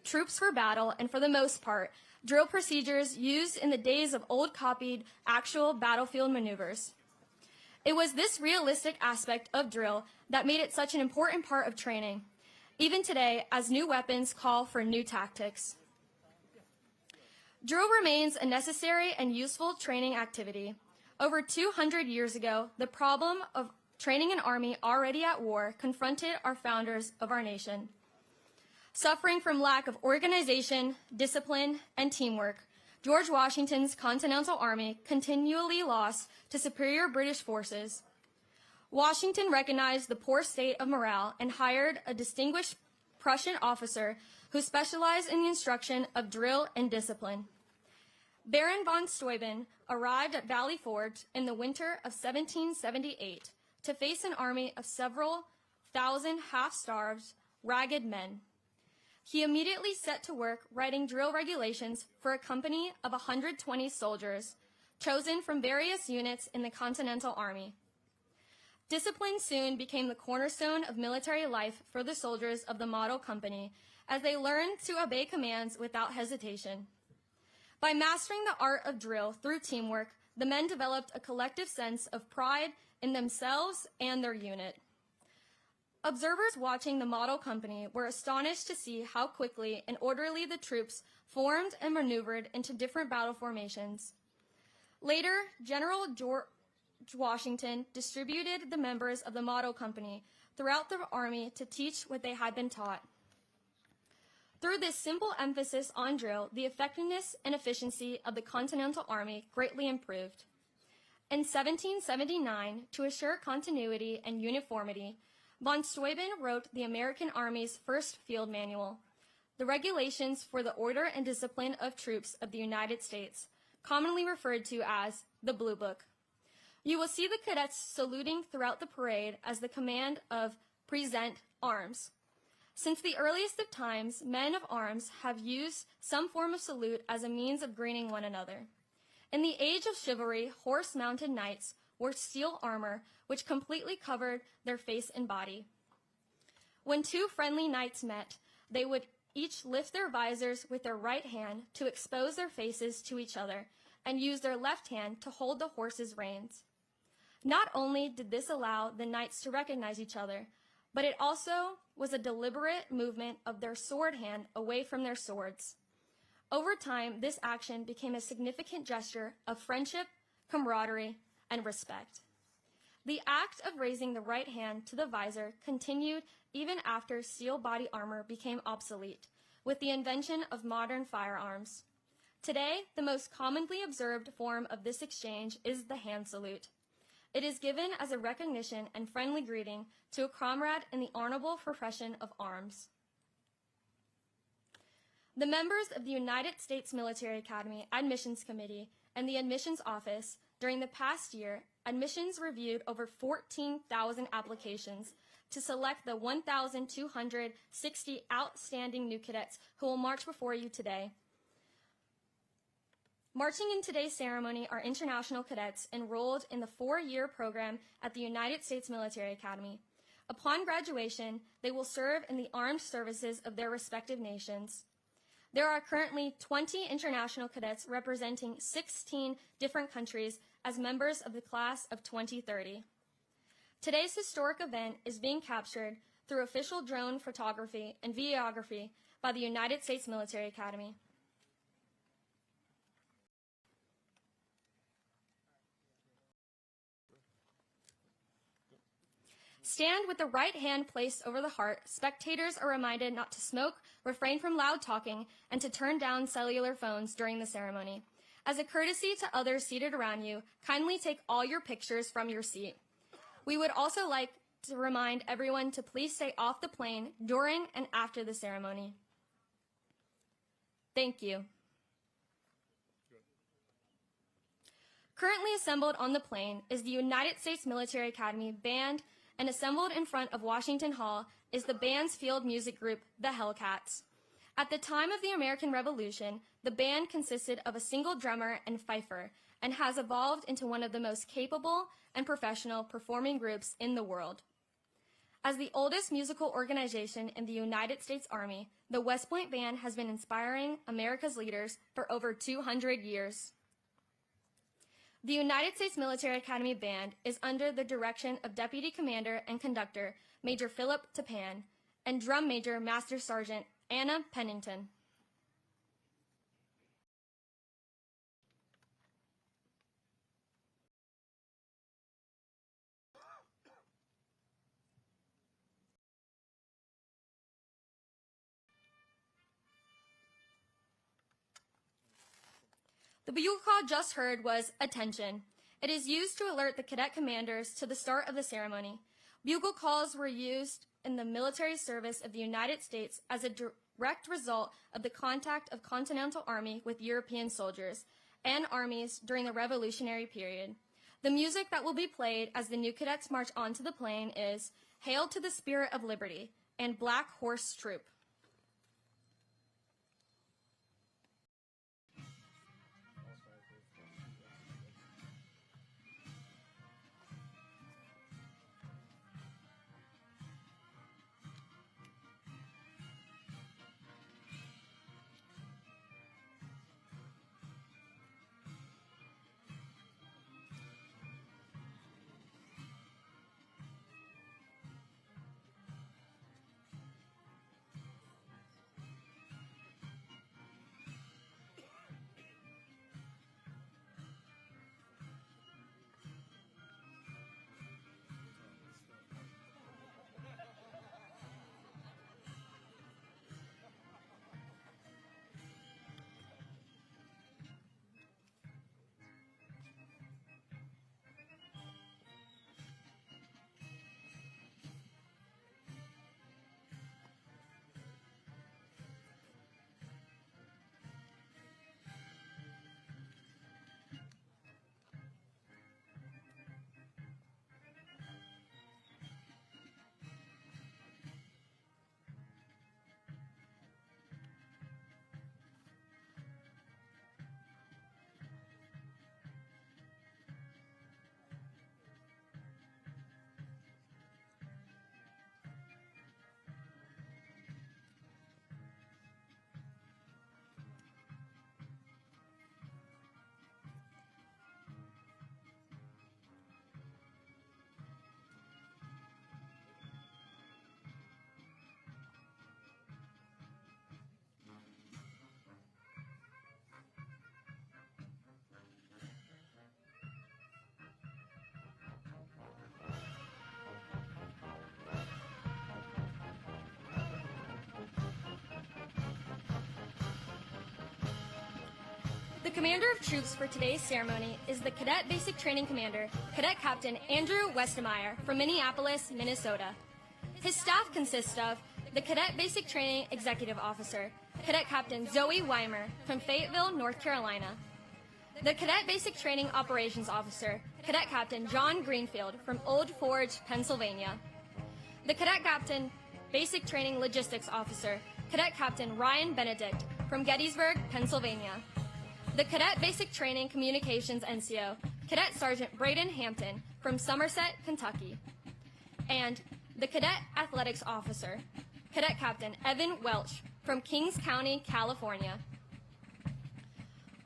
troops for battle, and for the most part, drill procedures used in the days of old copied actual battlefield maneuvers. It was this realistic aspect of drill that made it such an important part of training, even today as new weapons call for new tactics. Drill remains a necessary and useful training activity. Over 200 years ago, the problem of training an army already at war confronted our founders of our nation. Suffering from lack of organization, discipline, and teamwork, George Washington's Continental Army continually lost to superior British forces. Washington recognized the poor state of morale and hired a distinguished Prussian officer who specialized in the instruction of drill and discipline. Baron von Steuben arrived at Valley Forge in the winter of 1778 to face an army of several thousand half-starved, ragged men. He immediately set to work writing drill regulations for a company of 120 soldiers, chosen from various units in the Continental Army. Discipline soon became the cornerstone of military life for the soldiers of the model company, as they learned to obey commands without hesitation. By mastering the art of drill through teamwork, the men developed a collective sense of pride in themselves and their unit. Observers watching the model company were astonished to see how quickly and orderly the troops formed and maneuvered into different battle formations. Later, General George Washington distributed the members of the model company throughout the army to teach what they had been taught. Through this simple emphasis on drill, the effectiveness and efficiency of the Continental Army greatly improved. In 1779, to assure continuity and uniformity, von Steuben wrote the American Army's first field manual, the Regulations for the Order and Discipline of Troops of the United States, commonly referred to as the Blue Book. You will see the cadets saluting throughout the parade as the command of present arms. Since the earliest of times, men of arms have used some form of salute as a means of greeting one another. In the age of chivalry, horse-mounted knights wore steel armor which completely covered their face and body. When two friendly knights met, they would each lift their visors with their right hand to expose their faces to each other and use their left hand to hold the horse's reins. Not only did this allow the knights to recognize each other, but it also was a deliberate movement of their sword hand away from their swords. Over time, this action became a significant gesture of friendship, camaraderie, and respect. The act of raising the right hand to the visor continued even after steel body armor became obsolete, with the invention of modern firearms. Today, the most commonly observed form of this exchange is the hand salute. It is given as a recognition and friendly greeting to a comrade in the honorable profession of arms. The members of the United States Military Academy Admissions Committee and the Admissions Office during the past year, admissions reviewed over 14,000 applications to select the 1,260 outstanding new cadets who will march before you today. Marching in today's ceremony are international cadets enrolled in the 4-year program at the United States Military Academy. Upon graduation, they will serve in the armed services of their respective nations. There are currently 20 international cadets representing 16 different countries as members of the class of 2030. Today's historic event is being captured through official drone photography and videography by the United States Military Academy. Stand with the right hand placed over the heart. Spectators are reminded not to smoke, refrain from loud talking, and to turn down cellular phones during the ceremony. As a courtesy to others seated around you, kindly take all your pictures from your seat. We would also like to remind everyone to please stay off the plane during and after the ceremony. Thank you. Currently assembled on the plane is the United States Military Academy Band, and assembled in front of Washington Hall is the band's field music group, the Hellcats. At the time of the American Revolution, the band consisted of a single drummer and fifer, and has evolved into one of the most capable and professional performing groups in the world. As the oldest musical organization in the United States Army, the West Point Band has been inspiring America's leaders for over 200 years. The United States Military Academy Band is under the direction of Deputy Commander and Conductor Major Philip Tapan and Drum Major Master Sergeant Anna Pennington. The bugle call just heard was "Attention." It is used to alert the cadet commanders to the start of the ceremony. Bugle calls were used in the military service of the United States as a direct result of the contact of Continental Army with European soldiers and armies during the Revolutionary period. The music that will be played as the new cadets march onto the plane is "Hail to the Spirit of Liberty" and "Black Horse Troop." The commander of troops for today's ceremony is the Cadet Basic Training Commander, Cadet Captain Andrew Westemeyer from Minneapolis, Minnesota. His staff consists of the Cadet Basic Training Executive Officer, Cadet Captain Zoe Weimer from Fayetteville, North Carolina. The Cadet Basic Training Operations Officer, Cadet Captain John Greenfield from Old Forge, Pennsylvania. The Cadet Captain Basic Training Logistics Officer, Cadet Captain Ryan Benedict from Gettysburg, Pennsylvania. The Cadet Basic Training Communications NCO, Cadet Sergeant Braden Hampton from Somerset, Kentucky. And the Cadet Athletics Officer, Cadet Captain Evan Welch from Kings County, California.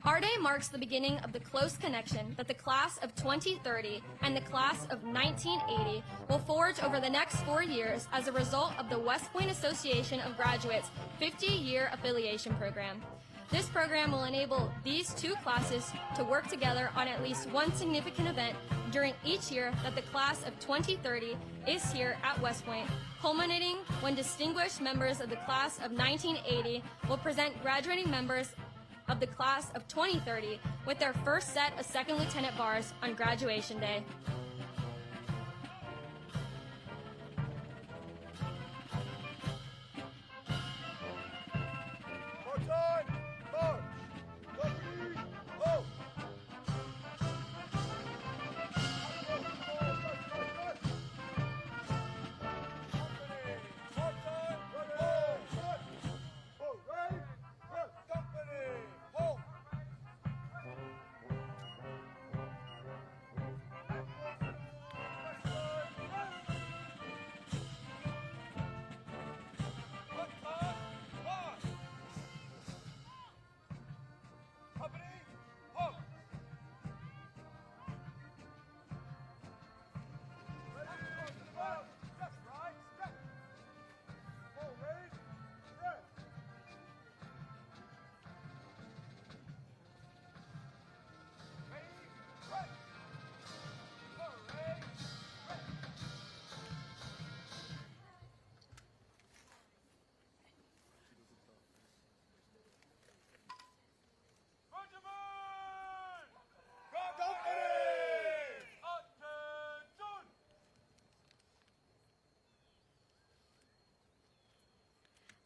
Our day marks the beginning of the close connection that the class of 2030 and the class of 1980 will forge over the next 4 years as a result of the West Point Association of Graduates 50-year affiliation program. This program will enable these two classes to work together on at least one significant event during each year that the class of 2030 is here at West Point, culminating when distinguished members of the class of 1980 will present graduating members of the class of 2030 with their first set of second lieutenant bars on graduation day.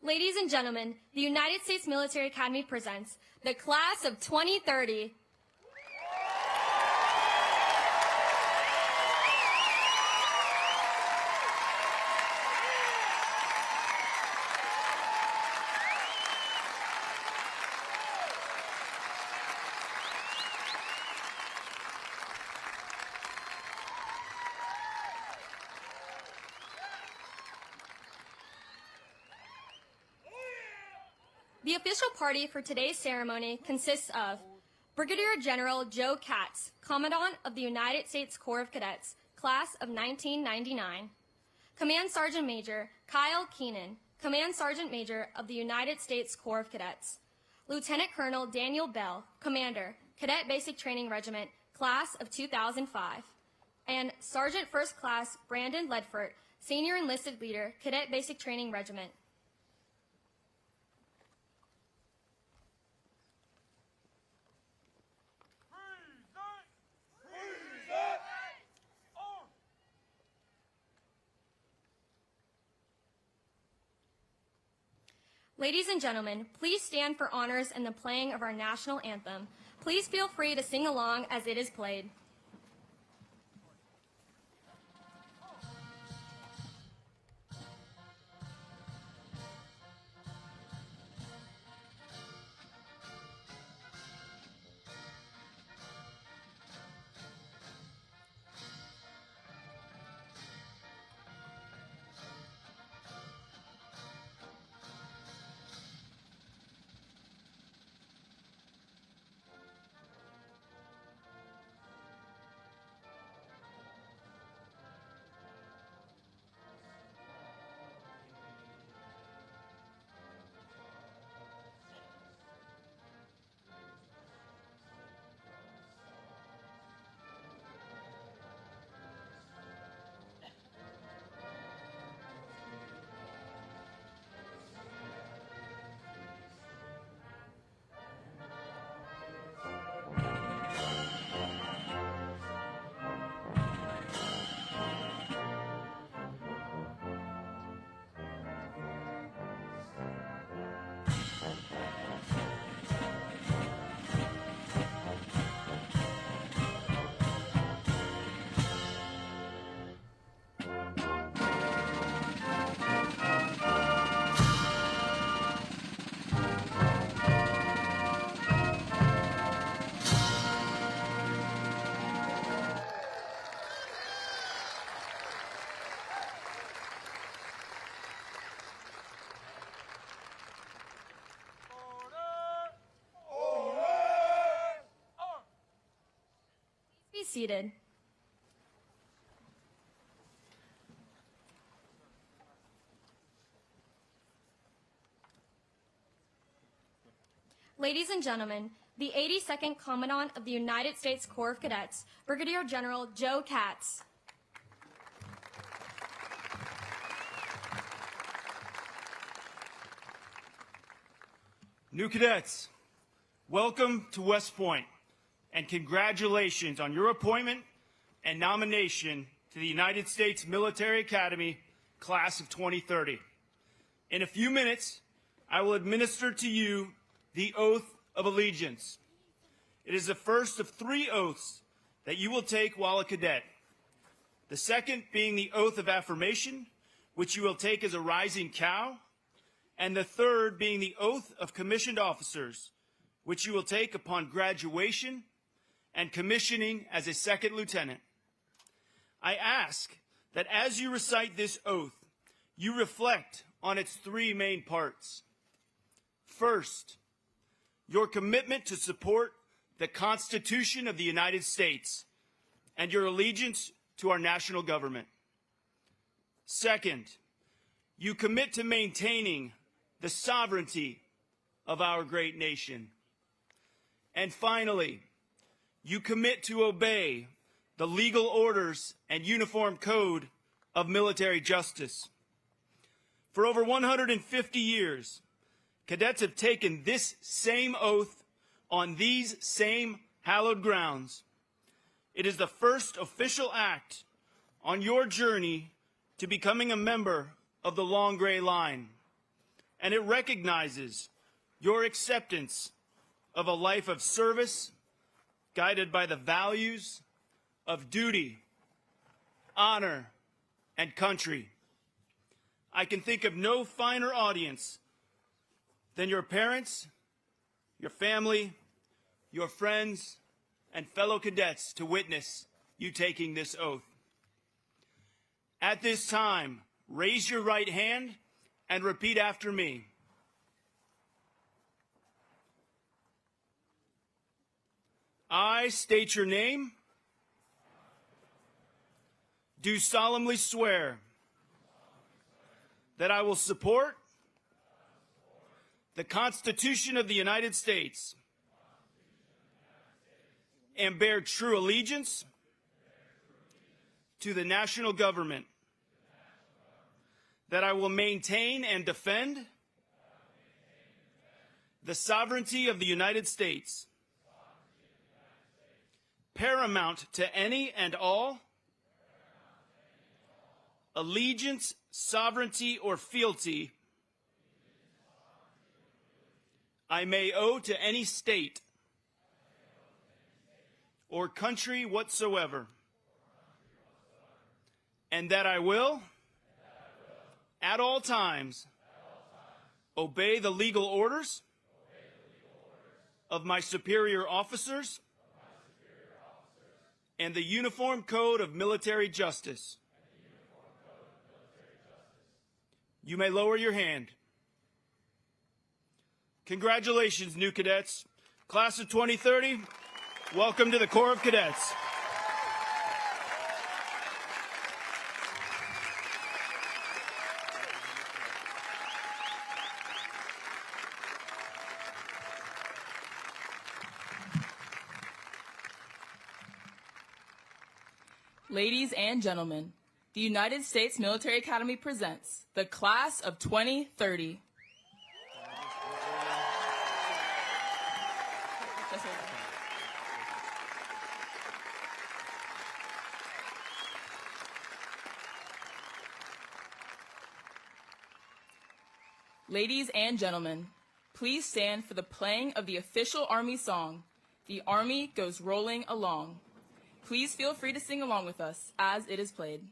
Ladies and gentlemen, the United States Military Academy presents the Class of 2030. The official party for today's ceremony consists of Brigadier General Joe Katz, Commandant of the United States Corps of Cadets, Class of 1999, Command Sergeant Major Kyle Keenan, Command Sergeant Major of the United States Corps of Cadets, Lieutenant Colonel Daniel Bell, Commander, Cadet Basic Training Regiment, Class of 2005, and Sergeant First Class Brandon Ledford, Senior Enlisted Leader, Cadet Basic Training Regiment. Ladies and gentlemen, please stand for honors and the playing of our national anthem. Please feel free to sing along as it is played. Seated. Ladies and gentlemen, the 82nd Commandant of the United States Corps of Cadets, Brigadier General Joe Katz. New cadets, welcome to West Point. And congratulations on your appointment and nomination to the United States Military Academy Class of 2030. In a few minutes, I will administer to you the Oath of Allegiance. It is the first of 3 oaths that you will take while a cadet. The second being the Oath of Affirmation, which you will take as a rising cow, and the third being the Oath of Commissioned Officers, which you will take upon graduation and commissioning as a second lieutenant. I ask that as you recite this oath, you reflect on its 3 main parts. First, your commitment to support the Constitution of the United States and your allegiance to our national government. Second, you commit to maintaining the sovereignty of our great nation. And finally, you commit to obey the legal orders and uniform code of military justice. For over 150 years, cadets have taken this same oath on these same hallowed grounds. It is the first official act on your journey to becoming a member of the Long Gray Line. and it recognizes your acceptance of a life of service guided by the values of duty, honor, and country. I can think of no finer audience than your parents, your family, your friends, and fellow cadets to witness you taking this oath. At this time, raise your right hand and repeat after me. I state your name, do solemnly swear that I will support the Constitution of the United States and bear true allegiance to the national government, that I will maintain and defend the sovereignty of the United States, paramount to any and all allegiance, sovereignty, or fealty I may owe to any state or country whatsoever, and that I will, at all times, obey the legal orders of my superior officers and the Uniform Code of Military Justice. You may lower your hand. Congratulations, new cadets. Class of 2030, welcome to the Corps of Cadets. Ladies and gentlemen, the United States Military Academy presents the Class of 2030. Ladies and gentlemen, please stand for the playing of the official Army song, "The Army Goes Rolling Along." Please feel free to sing along with us as it is played.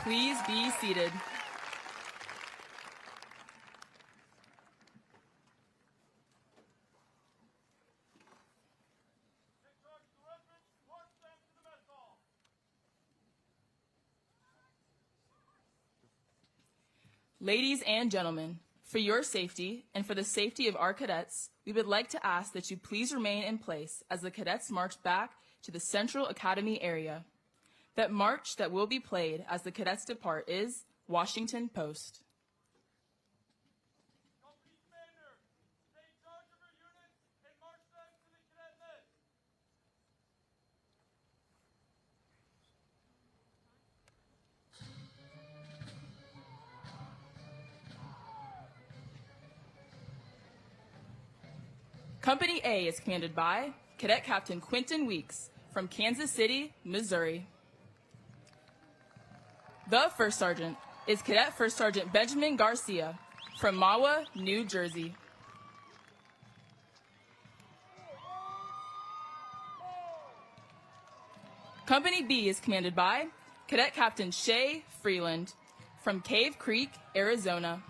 Please be seated. Ladies and gentlemen, for your safety and for the safety of our cadets, we would like to ask that you please remain in place as the cadets march back to the Central Academy area. That march that will be played as the cadets depart is Washington Post. Company commander, take charge of your units and march them to the cadet list. Company A is commanded by Cadet Captain Quentin Weeks from Kansas City, Missouri. The First Sergeant is Cadet First Sergeant Benjamin Garcia from Mahwah, New Jersey. Company B is commanded by Cadet Captain Shay Freeland from Cave Creek, Arizona.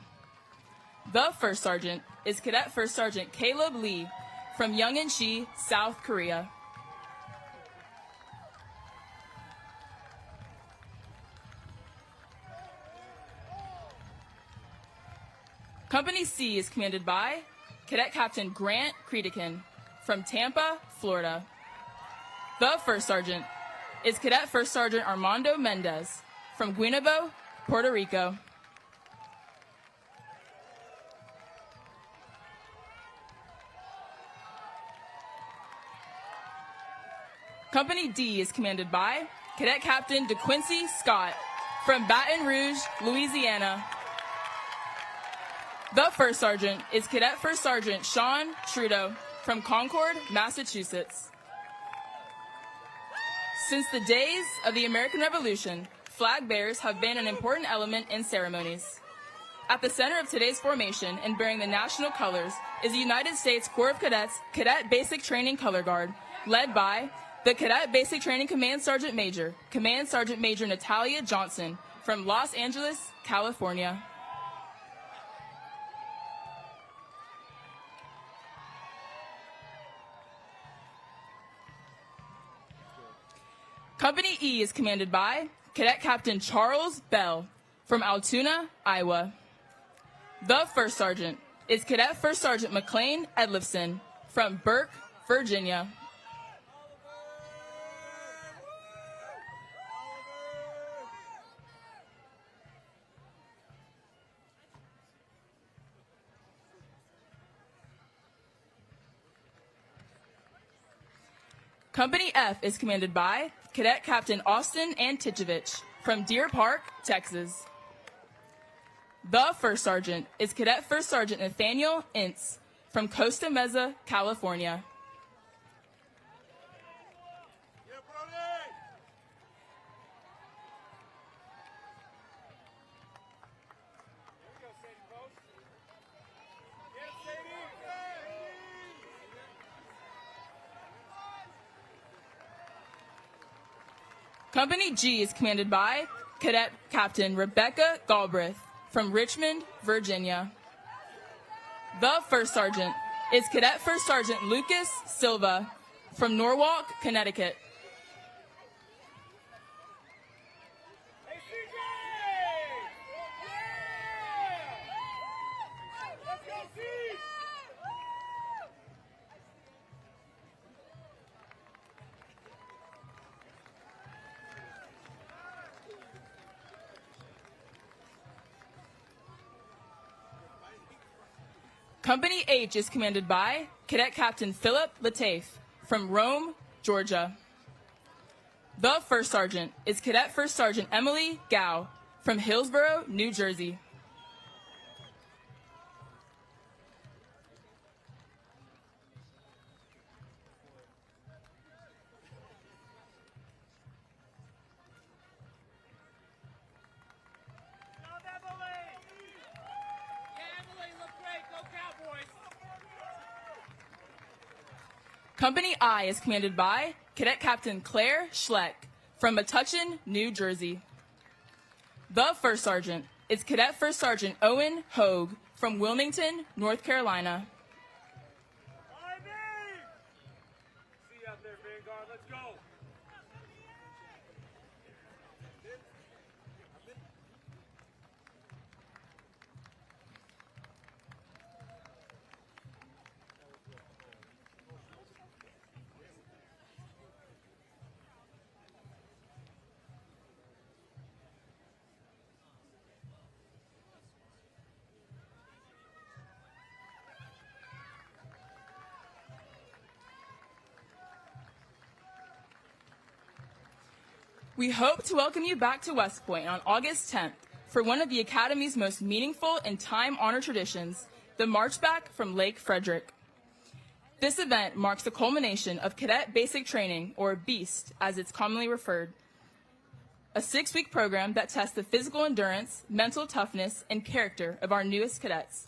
The First Sergeant is Cadet First Sergeant Caleb Lee from Yongin-shi, South Korea. Company C is commanded by Cadet Captain Grant Creedican from Tampa, Florida. The First Sergeant is Cadet First Sergeant Armando Mendez from Guaynabo, Puerto Rico. Company D is commanded by Cadet Captain DeQuincy Scott from Baton Rouge, Louisiana. The First Sergeant is Cadet First Sergeant Sean Trudeau from Concord, Massachusetts. Since the days of the American Revolution, flag bearers have been an important element in ceremonies. At the center of today's formation and bearing the national colors is the United States Corps of Cadets Cadet Basic Training Color Guard, led by the Cadet Basic Training Command Sergeant Major Natalia Johnson from Los Angeles, California. Company E is commanded by Cadet Captain Charles Bell from Altoona, Iowa. The First Sergeant is Cadet First Sergeant McLean Edlifson from Burke, Virginia. Company F is commanded by Cadet Captain Austin Anticevich from Deer Park, Texas. The First Sergeant is Cadet First Sergeant Nathaniel Ince from Costa Mesa, California. Company G is commanded by Cadet Captain Rebecca Galbraith from Richmond, Virginia. The First Sergeant is Cadet First Sergeant Lucas Silva from Norwalk, Connecticut. Company H is commanded by Cadet Captain Philip Latafe from Rome, Georgia. The First Sergeant is Cadet First Sergeant Emily Gow from Hillsborough, New Jersey. Company I is commanded by Cadet Captain Claire Schleck from Metuchen, New Jersey. The First Sergeant is Cadet First Sergeant Owen Hogue from Wilmington, North Carolina. See you out there, Vanguard. Let's go. We hope to welcome you back to West Point on August 10th for one of the Academy's most meaningful and time-honored traditions, the March Back from Lake Frederick. This event marks the culmination of Cadet Basic Training, or BEAST as it's commonly referred, a 6-week program that tests the physical endurance, mental toughness, and character of our newest cadets.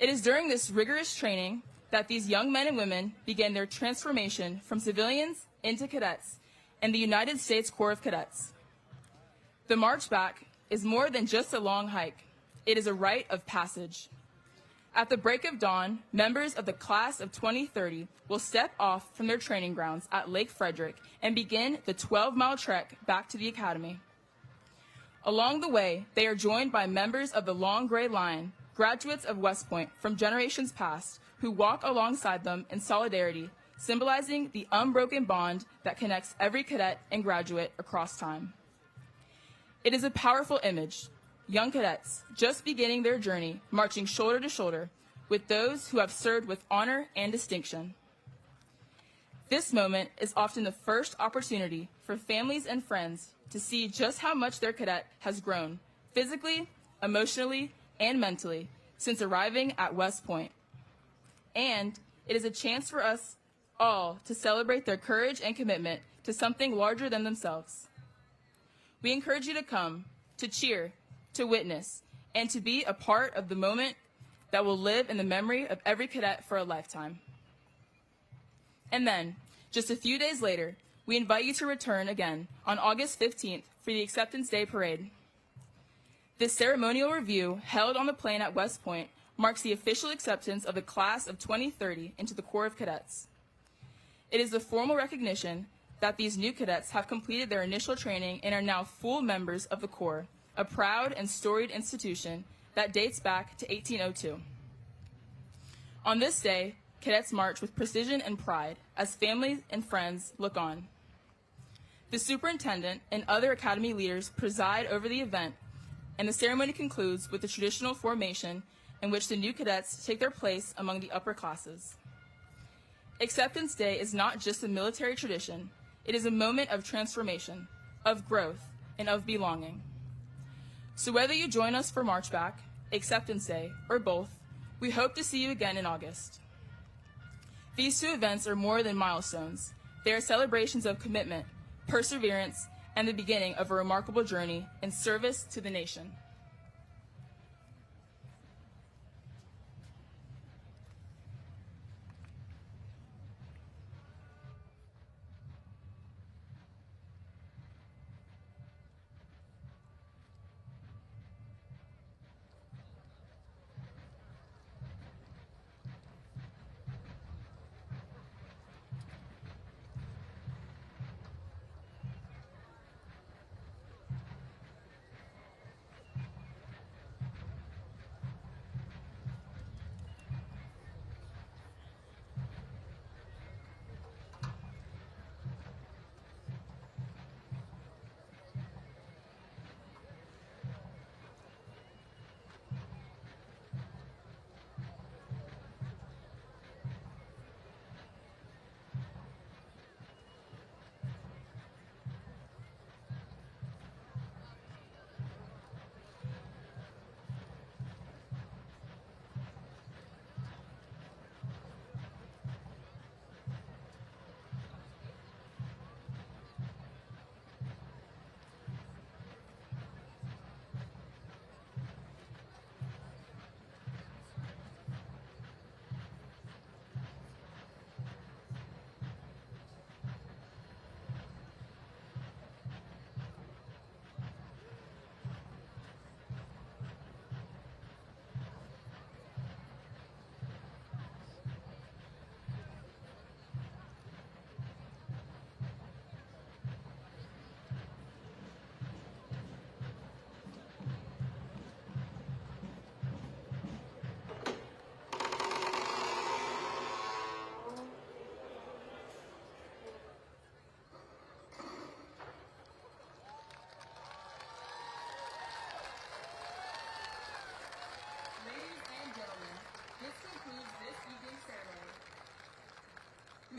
It is during this rigorous training that these young men and women begin their transformation from civilians into cadets and the United States Corps of Cadets. The march back is more than just a long hike. It is a rite of passage. At the break of dawn, members of the class of 2030 will step off from their training grounds at Lake Frederick and begin the 12-mile trek back to the academy. Along the way, they are joined by members of the Long Gray Line, graduates of West Point from generations past, who walk alongside them in solidarity, symbolizing the unbroken bond that connects every cadet and graduate across time. It is a powerful image. Young cadets, just beginning their journey, marching shoulder to shoulder with those who have served with honor and distinction. This moment is often the first opportunity for families and friends to see just how much their cadet has grown, physically, emotionally, and mentally, since arriving at West Point. And it is a chance for us all to celebrate their courage and commitment to something larger than themselves. We encourage you to come, to cheer, to witness, and to be a part of the moment that will live in the memory of every cadet for a lifetime. And then, just a few days later, we invite you to return again on August 15th for the Acceptance Day Parade. This ceremonial review, held on the plane at West Point, marks the official acceptance of the class of 2030 into the Corps of Cadets. It is the formal recognition that these new cadets have completed their initial training and are now full members of the Corps, a proud and storied institution that dates back to 1802. On this day, cadets march with precision and pride as families and friends look on. The superintendent and other academy leaders preside over the event, and the ceremony concludes with the traditional formation in which the new cadets take their place among the upper classes. Acceptance Day is not just a military tradition. It is a moment of transformation, of growth, and of belonging. So whether you join us for March Back, Acceptance Day, or both, we hope to see you again in August. These two events are more than milestones. They are celebrations of commitment, perseverance, and the beginning of a remarkable journey in service to the nation.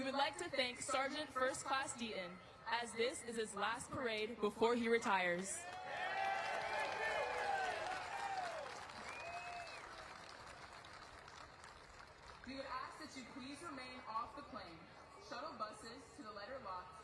We would like to thank Sergeant First Class Deaton, as this is his last parade before he retires. We would ask that you please remain off the plane. Shuttle buses to the letter lots